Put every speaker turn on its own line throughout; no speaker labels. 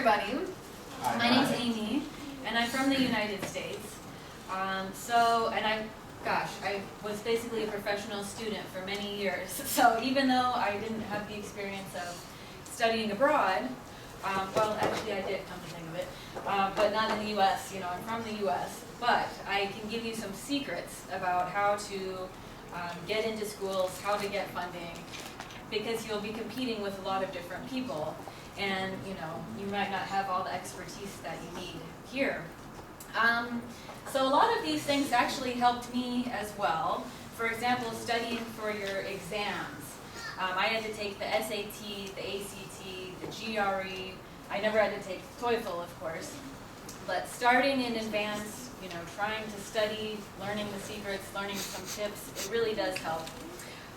everybody. My name's Amy, and I'm from the United States. I was basically a professional student for many years. So even though I didn't have the experience of studying abroad, well, actually I did, come to think of it, but not in the U.S. You know, I'm from the U.S. But I can give you some secrets about how to get into schools, how to get funding, because you'll be competing with a lot of different people, and you know, you might not have all the expertise that you need here. So a lot of these things actually helped me as well. For example, studying for your exams. I had to take the SAT, the ACT, the GRE. I never had to take TOEFL, of course. But starting in advance, you know, trying to study, learning the secrets, learning some tips, it really does help.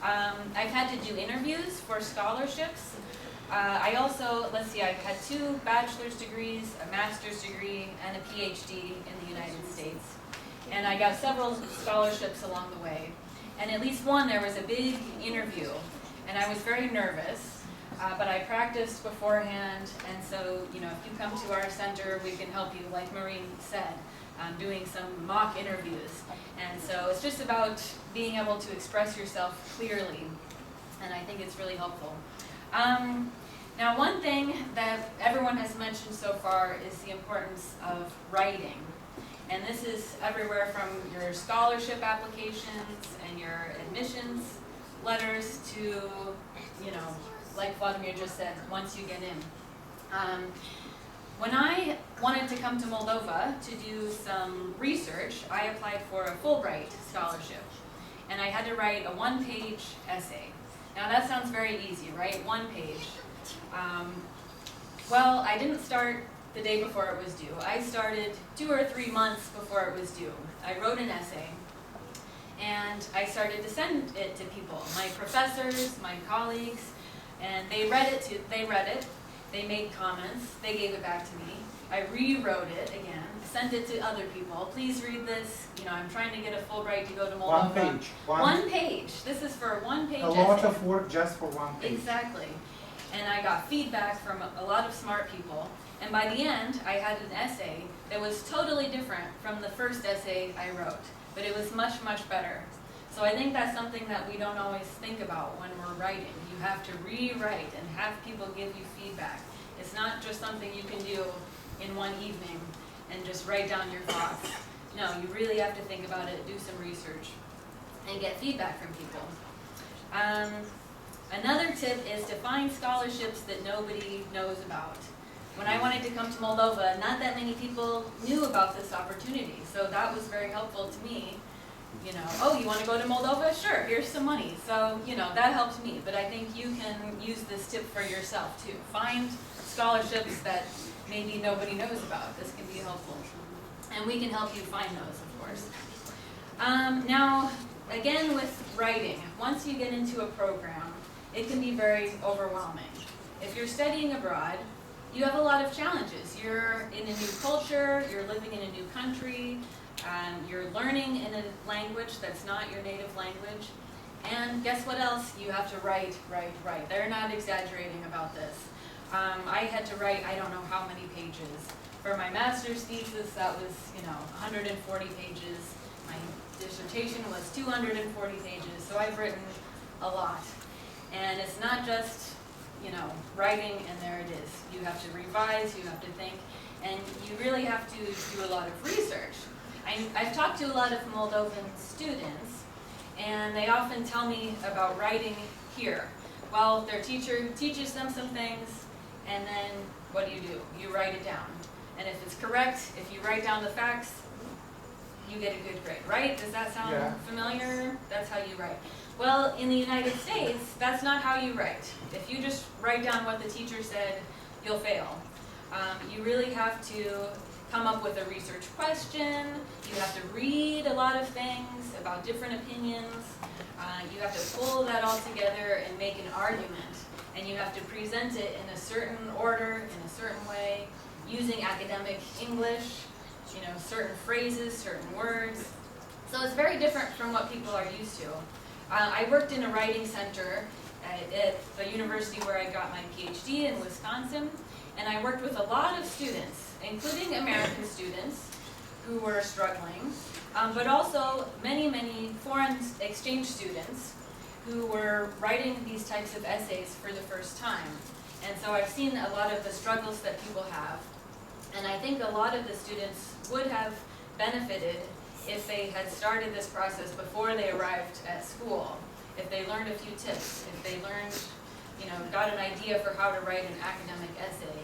I've had to do interviews for scholarships. I also, I've had 2 bachelor's degrees, a master's degree, and a PhD in the United States. And I got several scholarships along the way. And at least one, there was a big interview. And I was very nervous, but I practiced beforehand. And so, you know, if you come to our center, we can help you, like Marin said, doing some mock interviews. And so it's just about being able to express yourself clearly. And I think it's really helpful. Now, one thing that everyone has mentioned so far is the importance of writing. And this is everywhere from your scholarship applications and your admissions letters to, you know, like Vladimir just said, once you get in. When I wanted to come to Moldova to do some research, I applied for a Fulbright scholarship. And I had to write a 1-page essay. Now that sounds very easy, right? 1 page. Well, I didn't start the day before it was due. I started 2 or 3 months before it was due. I wrote an essay, and I started to send it to people, my professors, my colleagues, and they read it. They made comments. They gave it back to me. I rewrote it again, sent it to other people. Please read this. You know, I'm trying to get a Fulbright to go to Moldova.
1 page.
One page. This is for a 1-page
essay. A lot
essay.
of work just for 1 page.
Exactly. And I got feedback from a lot of smart people. And by the end, I had an essay that was totally different from the first essay I wrote. But it was much, much better. So I think that's something that we don't always think about when we're writing. You have to rewrite and have people give you feedback. It's not just something you can do in one evening and just write down your thoughts. No, you really have to think about it, do some research, and get feedback from people. Another tip is to find scholarships that nobody knows about. When I wanted to come to Moldova, not that many people knew about this opportunity, so that was very helpful to me. You know, oh, you want to go to Moldova? Sure, here's some money. So, you know, that helped me, but I think you can use this tip for yourself too. Find scholarships that maybe nobody knows about. This can be helpful. And we can help you find those, of course. Now, again with writing, once you get into a program, it can be very overwhelming. If you're studying abroad, you have a lot of challenges. You're in a new culture, you're living in a new country, you're learning in a language that's not your native language. And guess what else? You have to write. They're not exaggerating about this. I had to write, I don't know how many pages. For my master's thesis, that was, you know, 140 pages. My dissertation was 240 pages, so I've written a lot. And it's not just, you know, writing and there it is. You have to revise, you have to think, and you really have to do a lot of research. I've talked to a lot of Moldovan students, and they often tell me about writing here. Well, their teacher teaches them some things, and then what do? You write it down. And if it's correct, if you write down the facts, you get a good grade, right? Does that sound familiar? That's how you write. Well, in the United States, that's not how you write. If you just write down what the teacher said, you'll fail. You really have to come up with a research question. You have to read a lot of things about different opinions. You have to pull that all together and make an argument. And you have to present it in a certain order, in a certain way, using academic English, you know, certain phrases, certain words. So it's very different from what people are used to. I worked in a writing center at the university where I got my PhD in Wisconsin, And I worked with a lot of students, including American students who were struggling, but also many, many foreign exchange students who were writing these types of essays for the first time. And so I've seen a lot of the struggles that people have. And I think a lot of the students would have benefited if they had started this process before they arrived at school, if they learned a few tips, if they learned, got an idea for how to write an academic essay,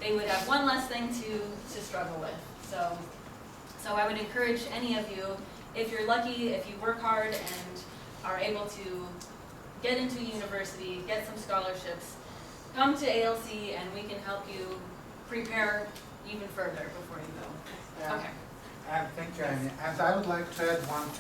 they would have one less thing to struggle with. So I would encourage any of you, if you're lucky, if you work hard and are able to get into university, get some scholarships, come to ALC and we can help you prepare even further before you go.
Yeah.
Okay.
Thank you, Annie. And I would like to add one thing